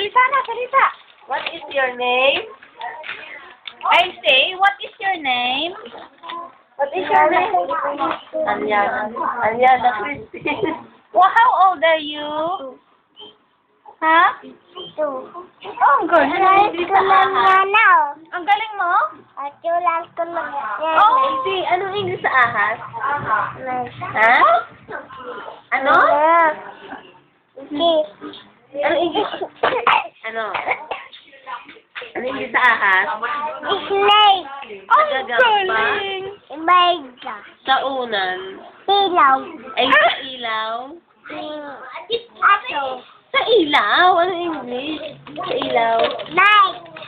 Alisana, salita. What is your name? I say, what is your name? What is your name? Anyana. Anyana Christine. Well, how old are you? Ha? Oh, ang galing. Ang galing mo? Oh, Casey, anong English sa ahas? Ha? Ano? Anong English? Ano? Anong English sa ahas? Ang galing. Sa unan. Ay, sa ilaw. Sa ilaw? Anong English? Sa ilaw.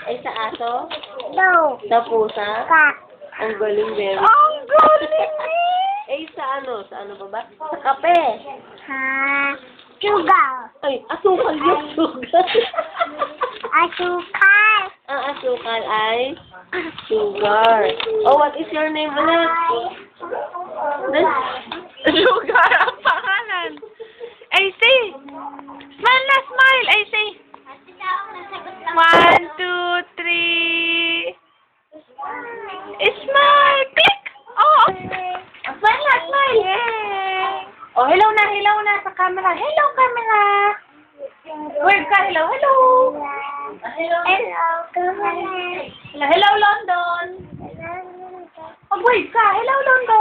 Ay, sa aso? Sa pusa? Ang galing, Mary. Ang galing. Eh, sa ano? Sa ano ba ba? Sa kape. Ay, asukal yung sugar. Ang asukal ay sugar. Oh, what is your name ulit? Sugar ang pangalan. I say. Smile na, smile. I say. 1, 2, 3. Smile. Click. Oh. Smile na, smile. Yay. Oh, hello na sa camera. Hello, camera. Wave ka, hello, hello. Hello, hello, London. Oh, wave ka. Hello, London.